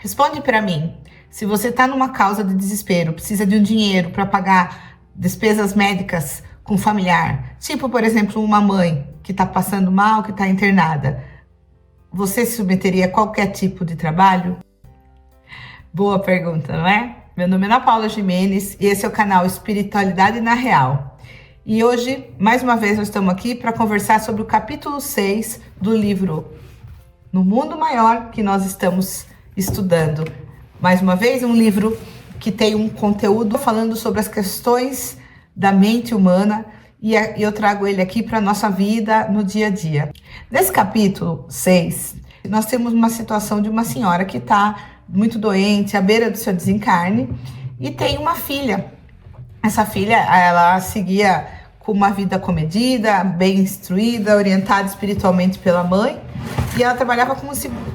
Responde para mim. Se você está numa causa de desespero, precisa de um dinheiro para pagar despesas médicas com familiar, tipo, por exemplo, uma mãe que está passando mal, que está internada, você se submeteria a qualquer tipo de trabalho? Boa pergunta, não é? Meu nome é Ana Paula Gimenez e esse é o canal Espiritualidade na Real. E hoje, mais uma vez, nós estamos aqui para conversar sobre o capítulo 6 do livro No Mundo Maior que nós estamos estudando. Mais uma vez, um livro que tem um conteúdo falando sobre as questões da mente humana e eu trago ele aqui para a nossa vida no dia a dia. Nesse capítulo 6, nós temos uma situação de uma senhora que está muito doente, à beira do seu desencarne, e tem uma filha. Essa filha, ela seguia com uma vida comedida, bem instruída, orientada espiritualmente pela mãe, e ela trabalhava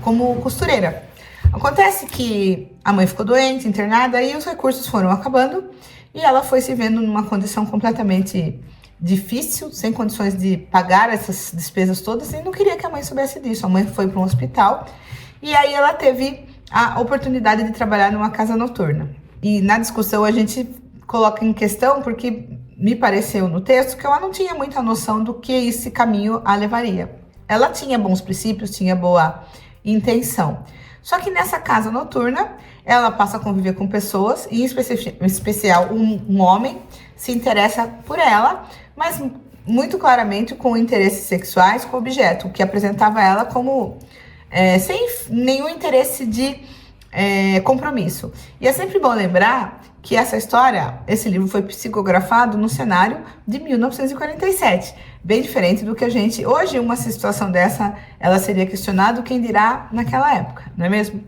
como costureira. Acontece que a mãe ficou doente, internada, e os recursos foram acabando, e ela foi se vendo numa condição completamente difícil, sem condições de pagar essas despesas todas, e não queria que a mãe soubesse disso. A mãe foi para um hospital, e aí ela teve a oportunidade de trabalhar numa casa noturna. E na discussão a gente coloca em questão, porque me pareceu no texto que ela não tinha muita noção do que esse caminho a levaria. Ela tinha bons princípios, tinha boa intenção. Só que nessa casa noturna, ela passa a conviver com pessoas, e em especial um homem se interessa por ela, mas muito claramente com interesses sexuais com o objeto, que apresentava ela como sem nenhum interesse de compromisso. E é sempre bom lembrar que essa história, esse livro foi psicografado no cenário de 1947, bem diferente do que a gente... Hoje, uma situação dessa, ela seria questionada, quem dirá naquela época, não é mesmo?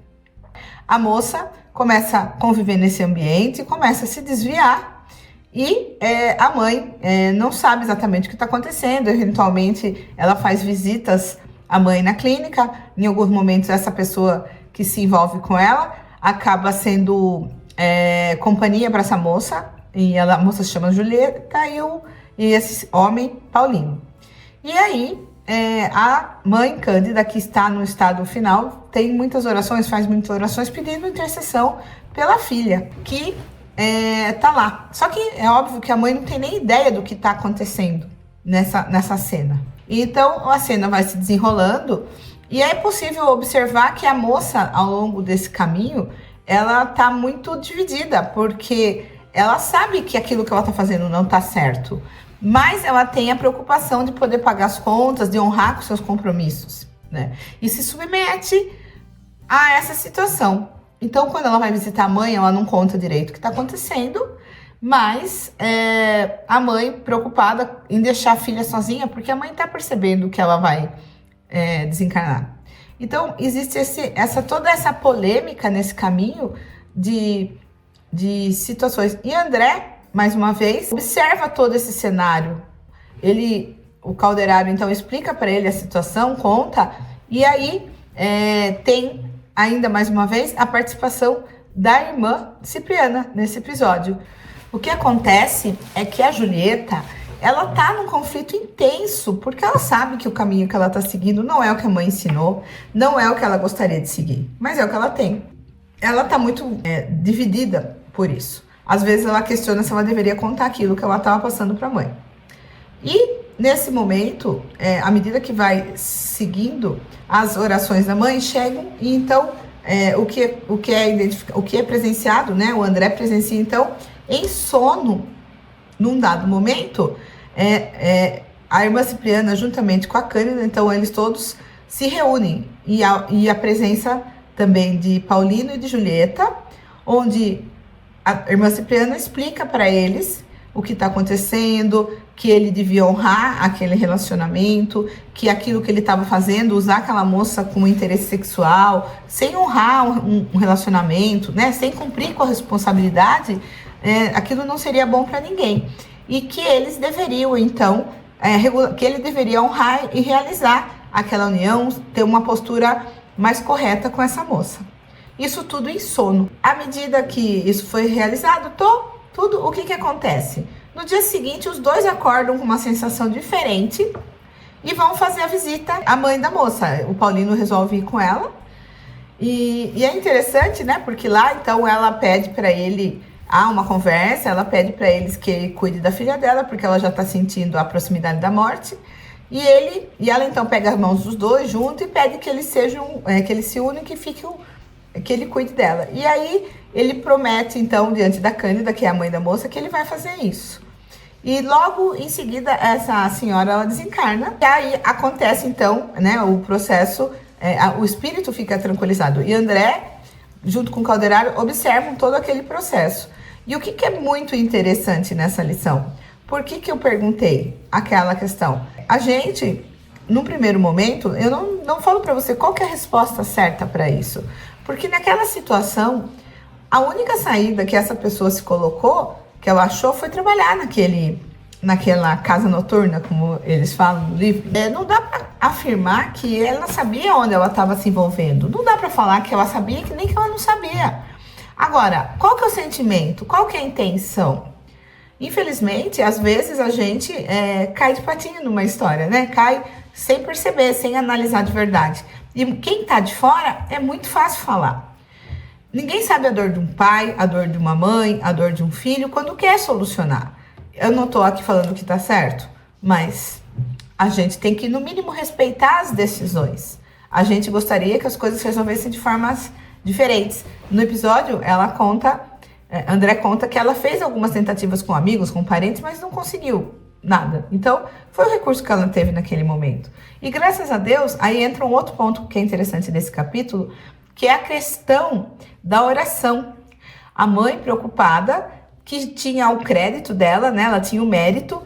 A moça começa a conviver nesse ambiente, começa a se desviar, e a mãe não sabe exatamente o que está acontecendo. Eventualmente, ela faz visitas à mãe na clínica. Em alguns momentos, essa pessoa que se envolve com ela acaba sendo companhia para essa moça, e a moça se chama Julieta e esse homem, Paulino. E aí, a mãe Cândida, que está no estado final, tem muitas orações, faz muitas orações pedindo intercessão pela filha, que tá lá. Só que é óbvio que a mãe não tem nem ideia do que está acontecendo nessa cena. Então, a cena vai se desenrolando, e é possível observar que a moça, ao longo desse caminho, ela tá muito dividida, porque ela sabe que aquilo que ela tá fazendo não tá certo, mas ela tem a preocupação de poder pagar as contas, de honrar com seus compromissos, né? E se submete a essa situação. Então, quando ela vai visitar a mãe, ela não conta direito o que tá acontecendo, mas a mãe preocupada em deixar a filha sozinha, porque a mãe tá percebendo que ela vai desencarnar. Então, existe toda essa polêmica nesse caminho de situações. E André, mais uma vez, observa todo esse cenário. O Calderaro, então, explica para ele a situação, conta, e aí tem, ainda mais uma vez, a participação da irmã Cipriana nesse episódio. O que acontece é que a Julieta, ela tá num conflito intenso, porque ela sabe que o caminho que ela tá seguindo não é o que a mãe ensinou, não é o que ela gostaria de seguir, mas é o que ela tem. Ela tá muito dividida por isso. Às vezes ela questiona se ela deveria contar aquilo que ela estava passando para a mãe. E nesse momento, à medida que vai seguindo, as orações da mãe chegam, e então o que é presenciado, né? O André presencia então em sono. Num dado momento, a irmã Cipriana, juntamente com a Cândida, então eles todos se reúnem, e a presença também de Paulino e de Julieta, onde a irmã Cipriana explica para eles o que está acontecendo, que ele devia honrar aquele relacionamento, que aquilo que ele estava fazendo, usar aquela moça com interesse sexual, sem honrar um relacionamento, né, sem cumprir com a responsabilidade, aquilo não seria bom para ninguém. E que eles deveriam, então, que ele deveria honrar e realizar aquela união, ter uma postura mais correta com essa moça. Isso tudo em sono. À medida que isso foi realizado, tudo, o que acontece? No dia seguinte, os dois acordam com uma sensação diferente e vão fazer a visita à mãe da moça. O Paulino resolve ir com ela. E é interessante, né? Porque lá, então, ela pede para ele, há uma conversa, ela pede para eles que ele cuide da filha dela, porque ela já está sentindo a proximidade da morte. E ela então pega as mãos dos dois junto e pede que eles sejam, que eles se unem, que ele cuide dela. E aí ele promete, então, diante da Cândida, que é a mãe da moça, que ele vai fazer isso. E logo em seguida, essa senhora, ela desencarna. E aí acontece, então, né, o processo, o espírito fica tranquilizado. E André, junto com o Calderaro, observam todo aquele processo. E o que é muito interessante nessa lição? Por que eu perguntei aquela questão? A gente, num primeiro momento, eu não falo para você qual que é a resposta certa para isso. Porque naquela situação, a única saída que essa pessoa se colocou, que ela achou, foi trabalhar naquela casa noturna, como eles falam no livro. Não dá para afirmar que ela sabia onde ela estava se envolvendo. Não dá para falar que ela sabia, que nem que ela não sabia. Agora, qual que é o sentimento? Qual que é a intenção? Infelizmente, às vezes a gente cai de patinho numa história, né? Cai sem perceber, sem analisar de verdade. E quem tá de fora é muito fácil falar. Ninguém sabe a dor de um pai, a dor de uma mãe, a dor de um filho, quando quer solucionar. Eu não tô aqui falando que tá certo, mas a gente tem que, no mínimo, respeitar as decisões. A gente gostaria que as coisas se resolvessem de formas diferentes. No episódio, André conta que ela fez algumas tentativas com amigos, com parentes, mas não conseguiu nada. Então, foi o recurso que ela teve naquele momento. E graças a Deus, aí entra um outro ponto que é interessante desse capítulo, que é a questão da oração. A mãe preocupada, que tinha o crédito dela, né? Ela tinha o mérito,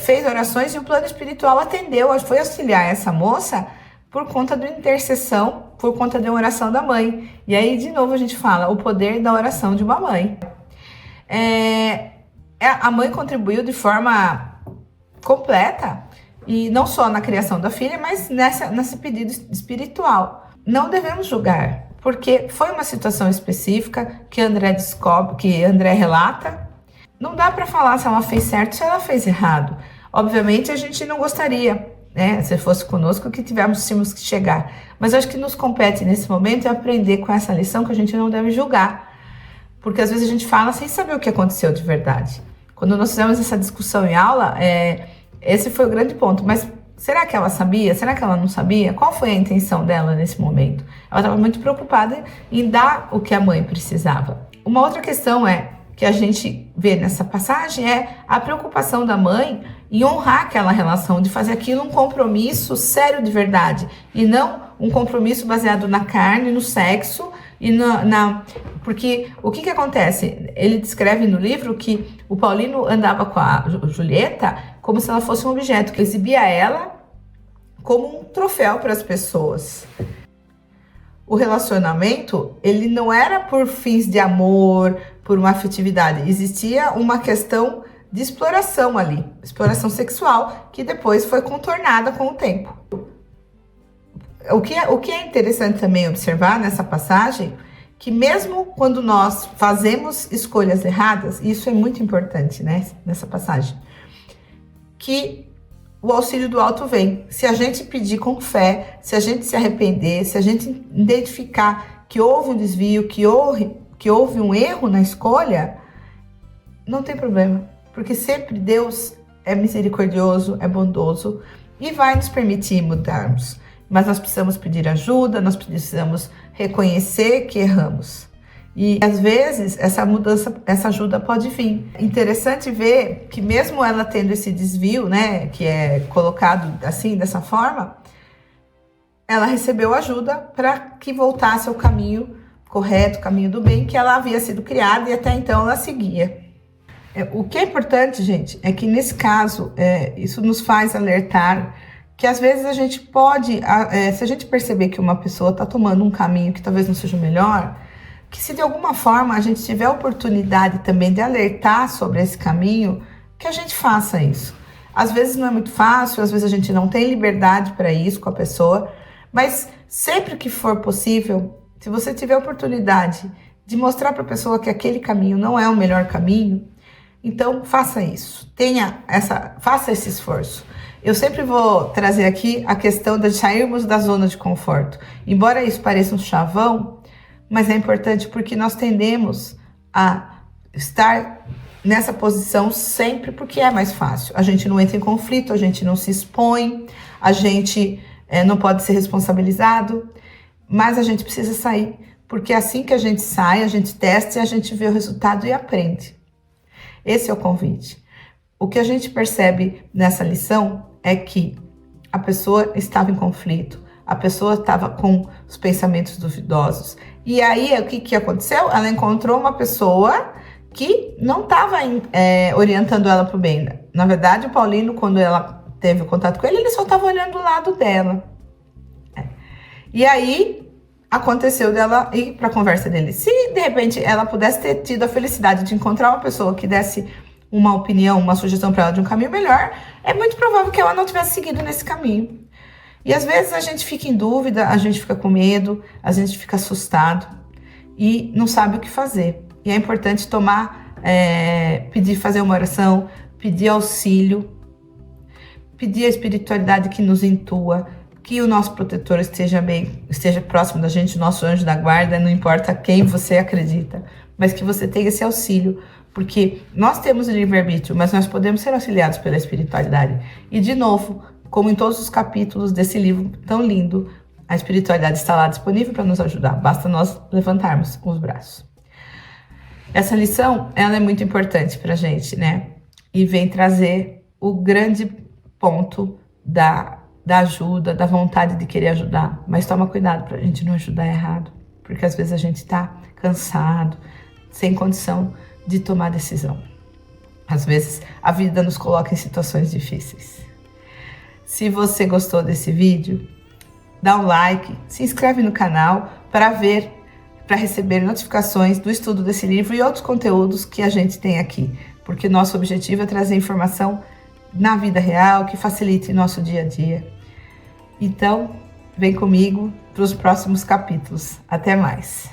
fez orações e o plano espiritual atendeu, foi auxiliar essa moça por conta da intercessão, por conta da oração da mãe. E aí, de novo, a gente fala o poder da oração de uma mãe. A mãe contribuiu de forma completa, e não só na criação da filha, mas nesse pedido espiritual. Não devemos julgar, porque foi uma situação específica que André descobre, que André relata. Não dá para falar se ela fez certo, se ela fez errado. Obviamente, a gente não gostaria, né, se fosse conosco, que tínhamos que chegar. Mas acho que nos compete nesse momento aprender com essa lição que a gente não deve julgar. Porque às vezes a gente fala sem saber o que aconteceu de verdade. Quando nós fizemos essa discussão em aula, esse foi o grande ponto. Mas será que ela sabia? Será que ela não sabia? Qual foi a intenção dela nesse momento? Ela estava muito preocupada em dar o que a mãe precisava. Uma outra questão que a gente vê nessa passagem é a preocupação da mãe em honrar aquela relação, de fazer aquilo um compromisso sério de verdade, e não um compromisso baseado na carne, no sexo, porque o que acontece? Ele descreve no livro que o Paulino andava com a Julieta como se ela fosse um objeto, que exibia ela como um troféu para as pessoas. O relacionamento, ele não era por fins de amor, por uma afetividade. Existia uma questão de exploração ali, exploração sexual, que depois foi contornada com o tempo. O que é interessante também observar nessa passagem, que mesmo quando nós fazemos escolhas erradas, e isso é muito importante, né, nessa passagem, que o auxílio do alto vem. Se a gente pedir com fé, se a gente se arrepender, se a gente identificar que houve um desvio, que houve um erro na escolha, não tem problema, porque sempre Deus é misericordioso, é bondoso e vai nos permitir mudarmos. Mas nós precisamos pedir ajuda, nós precisamos reconhecer que erramos. E às vezes essa mudança, essa ajuda pode vir. Interessante ver que mesmo ela tendo esse desvio, né, que é colocado assim, dessa forma, ela recebeu ajuda para que voltasse ao caminho correto, caminho do bem, que ela havia sido criada e até então ela seguia. O que é importante, gente, é que nesse caso, isso nos faz alertar que às vezes a gente pode, se a gente perceber que uma pessoa está tomando um caminho que talvez não seja o melhor, que se de alguma forma a gente tiver a oportunidade também de alertar sobre esse caminho, que a gente faça isso. Às vezes não é muito fácil, às vezes a gente não tem liberdade para isso com a pessoa, mas sempre que for possível, se você tiver a oportunidade de mostrar para a pessoa que aquele caminho não é o melhor caminho, então faça isso, faça esse esforço. Eu sempre vou trazer aqui a questão de sairmos da zona de conforto. Embora isso pareça um chavão, mas é importante porque nós tendemos a estar nessa posição sempre porque é mais fácil. A gente não entra em conflito, a gente não se expõe, a gente não pode ser responsabilizado, mas a gente precisa sair, porque assim que a gente sai, a gente testa e a gente vê o resultado e aprende. Esse é o convite. O que a gente percebe nessa lição é que a pessoa estava em conflito, a pessoa estava com os pensamentos duvidosos. E aí, o que aconteceu? Ela encontrou uma pessoa que não estava orientando ela para o bem. Na verdade, o Paulino, quando ela teve o contato com ele, ele só estava olhando do lado dela. E aí, aconteceu dela ir para a conversa dele. Se, de repente, ela pudesse ter tido a felicidade de encontrar uma pessoa que desse uma opinião, uma sugestão para ela de um caminho melhor, é muito provável que ela não tivesse seguido nesse caminho. E às vezes a gente fica em dúvida, a gente fica com medo, a gente fica assustado e não sabe o que fazer. E é importante pedir, fazer uma oração, pedir auxílio, pedir a espiritualidade que nos intua, que o nosso protetor esteja próximo da gente, o nosso anjo da guarda, não importa quem você acredita, mas que você tenha esse auxílio, porque nós temos o livre-arbítrio, mas nós podemos ser auxiliados pela espiritualidade. E de novo, como em todos os capítulos desse livro tão lindo, a espiritualidade está lá disponível para nos ajudar, basta nós levantarmos os braços. Essa lição, ela é muito importante para a gente, né? E vem trazer o grande ponto da ajuda, da vontade de querer ajudar. Mas toma cuidado para a gente não ajudar errado, porque às vezes a gente está cansado, sem condição de tomar decisão. Às vezes a vida nos coloca em situações difíceis. Se você gostou desse vídeo, dá um like, se inscreve no canal para receber notificações do estudo desse livro e outros conteúdos que a gente tem aqui, porque nosso objetivo é trazer informação na vida real que facilite nosso dia a dia. Então, vem comigo para os próximos capítulos. Até mais!